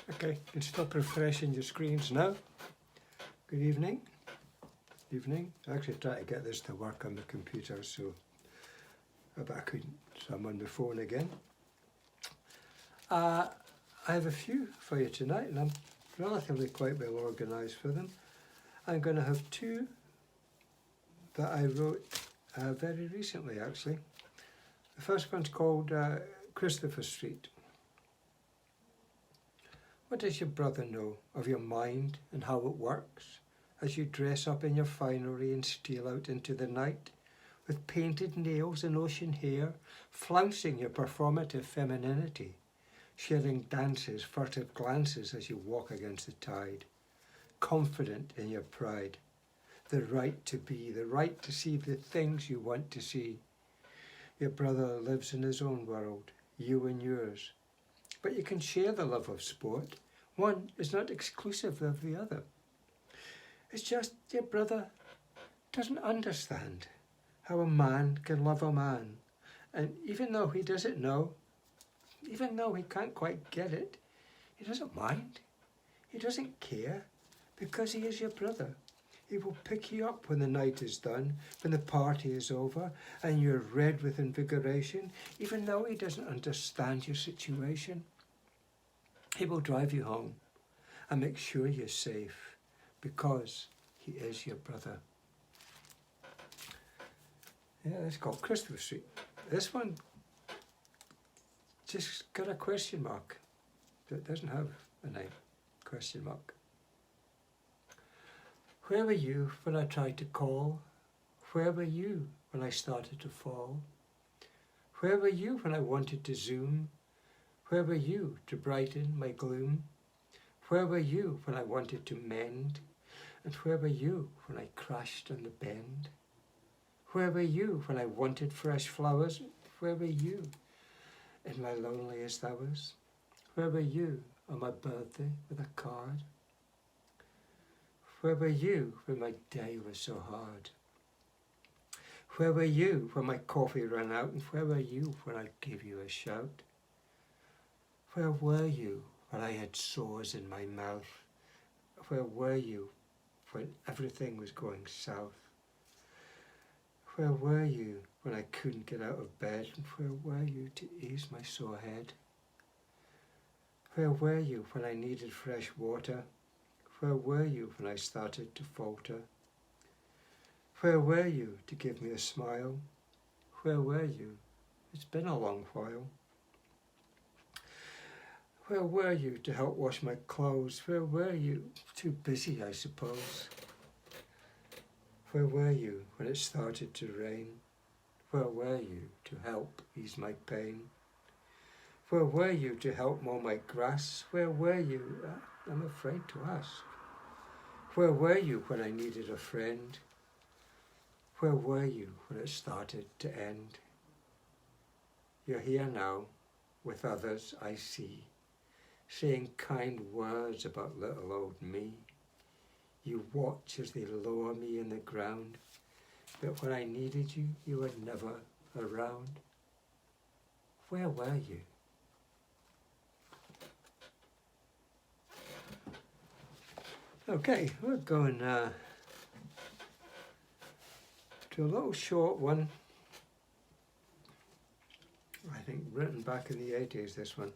Okay, you can stop refreshing your screens now. Good evening. Evening. I actually tried to get this to work on the computer, but I couldn't, so I'm on the phone again. I have a few for you tonight, and I'm relatively quite well organised for them. I'm going to have two that I wrote very recently, actually. The first one's called Christopher Street. What does your brother know of your mind and how it works as you dress up in your finery and steal out into the night with painted nails and ocean hair, flouncing your performative femininity, sharing dances, furtive glances as you walk against the tide, confident in your pride, the right to be, the right to see the things you want to see. Your brother lives in his own world, you in yours. But you can share the love of sport. One is not exclusive of the other. It's just your brother doesn't understand how a man can love a man. And even though he doesn't know, even though he can't quite get it, he doesn't mind. He doesn't care because he is your brother. He will pick you up when the night is done, when the party is over and you're red with invigoration, even though he doesn't understand your situation. He will drive you home and make sure you're safe because he is your brother. Yeah, it's called Christopher Street. This one just got a question mark. It doesn't have a name, question mark. Where were you when I tried to call? Where were you when I started to fall? Where were you when I wanted to zoom? Where were you to brighten my gloom? Where were you when I wanted to mend? And where were you when I crashed on the bend? Where were you when I wanted fresh flowers? Where were you in my loneliest hours? Where were you on my birthday with a card? Where were you when my day was so hard? Where were you when my coffee ran out? And where were you when I gave you a shout? Where were you when I had sores in my mouth? Where were you when everything was going south? Where were you when I couldn't get out of bed? And where were you to ease my sore head? Where were you when I needed fresh water? Where were you when I started to falter? Where were you to give me a smile? Where were you? It's been a long while. Where were you to help wash my clothes? Where were you? Too busy, I suppose. Where were you when it started to rain? Where were you to help ease my pain? Where were you to help mow my grass? Where were you? I'm afraid to ask. Where were you when I needed a friend? Where were you when it started to end? You're here now with others I see, saying kind words about little old me. You watch as they lower me in the ground, but when I needed you, you were never around. Where were you? Okay, we're going to a little short one. I think written back in the 80s, this one.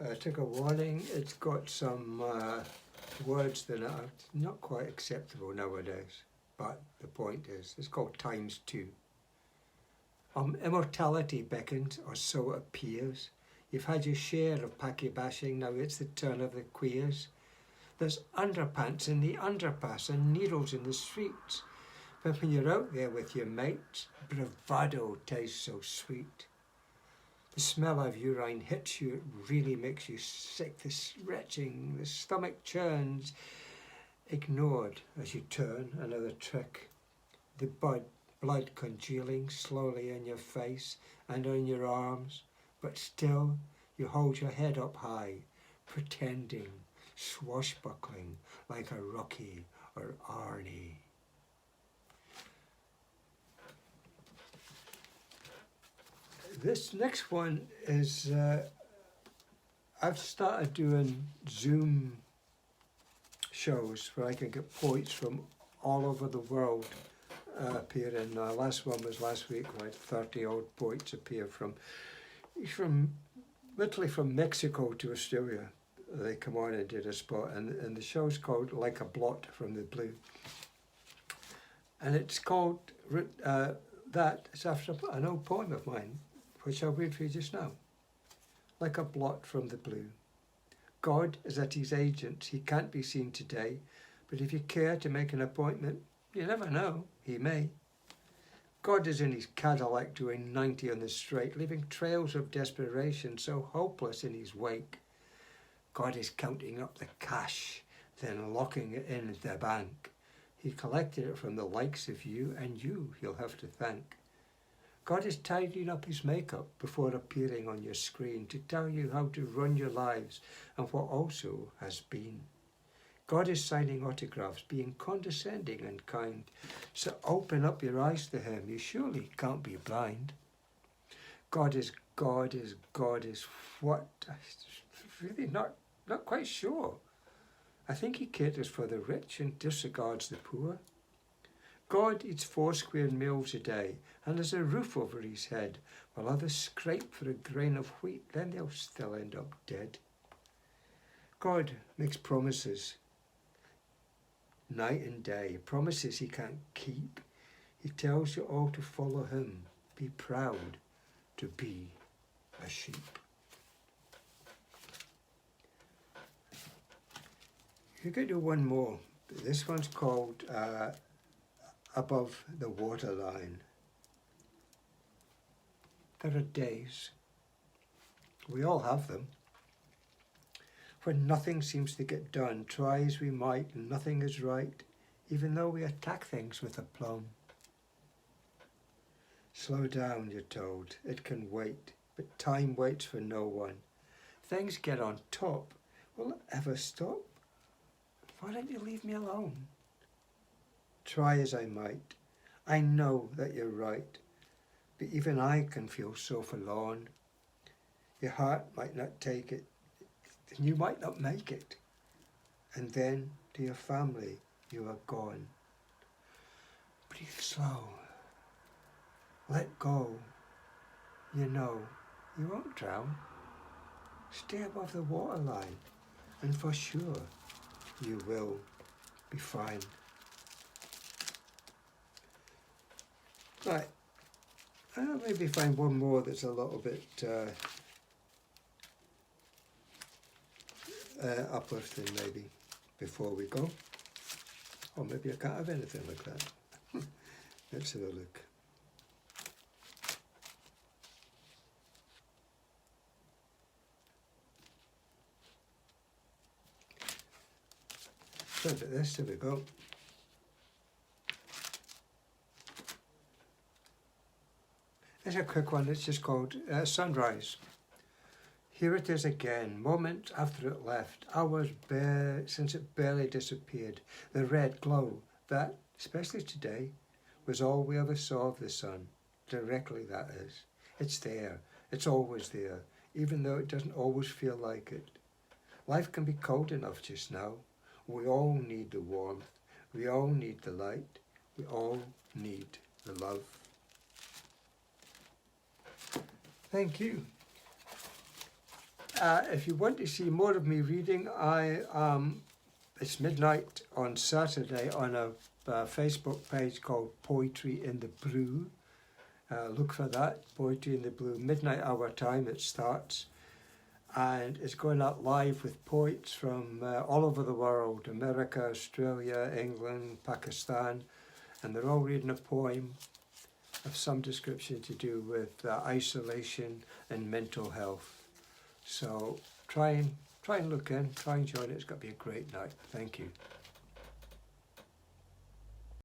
I took a warning. It's got some words that are not quite acceptable nowadays, but the point is, it's called Times Two. Immortality beckons, or so it appears. You've had your share of packy bashing, now it's the turn of the queers. There's underpants in the underpass and needles in the streets. But when you're out there with your mates, bravado tastes so sweet. The smell of urine hits you, it really makes you sick. The retching, the stomach churns. Ignored as you turn another trick. The blood congealing slowly in your face and on your arms. But still, you hold your head up high, pretending, swashbuckling like a Rocky or Arnie. This next one is, I've started doing Zoom shows where I can get poets from all over the world appearing. Last one was last week, where I had 30 odd poets appear from literally from Mexico to Australia. They come on and did a spot, and the show's called Like a Blot from the Blue. And it's called, it's after an old poem of mine, which I'll read for you just now. Like a blot from the blue. God is at his agents, he can't be seen today, but if you care to make an appointment, you never know, he may. God is in his Cadillac doing 90 on the straight, leaving trails of desperation so hopeless in his wake. God is counting up the cash, then locking it in the bank. He collected it from the likes of you, and you he'll have to thank. God is tidying up his makeup before appearing on your screen to tell you how to run your lives and what also has been. God is signing autographs, being condescending and kind. So open up your eyes to him, you surely can't be blind. God is what? I'm really not quite sure. I think he caters for the rich and disregards the poor. God eats 4 square meals a day and has a roof over his head, while others scrape for a grain of wheat, then they'll still end up dead. God makes promises night and day, promises he can't keep. He tells you all to follow him, be proud to be a sheep. You could do one more. This one's called Above the Waterline. There are days, we all have them, when nothing seems to get done, try as we might, and nothing is right, even though we attack things with aplomb. Slow down, you're told, it can wait, but time waits for no one. Things get on top, will it ever stop? Why don't you leave me alone? Try as I might, I know that you're right, but even I can feel so forlorn. Your heart might not take it, and you might not make it. And then, to your family, you are gone. Breathe slow. Let go. You know, you won't drown. Stay above the waterline, and for sure, you will be fine. Right, I'll maybe find one more that's a little bit uplifting maybe before we go. Or maybe I can't have anything like that. Let's have a look. So about this, there we go. It's a quick one, it's just called Sunrise. Here it is again, moment after it left, hours since it barely disappeared. The red glow, that, especially today, was all we ever saw of the sun. Directly, that is. It's there, it's always there, even though it doesn't always feel like it. Life can be cold enough just now. We all need the warmth, we all need the light, we all need the love. Thank you. If you want to see more of me reading, it's midnight on Saturday on a Facebook page called Poetry in the Blue. Look for that, Poetry in the Blue. Midnight hour time it starts. And it's going out live with poets from all over the world, America, Australia, England, Pakistan. And they're all reading a poem of some description to do with isolation and mental health. So try and look in, try and join it. It's going to be a great night. Thank you.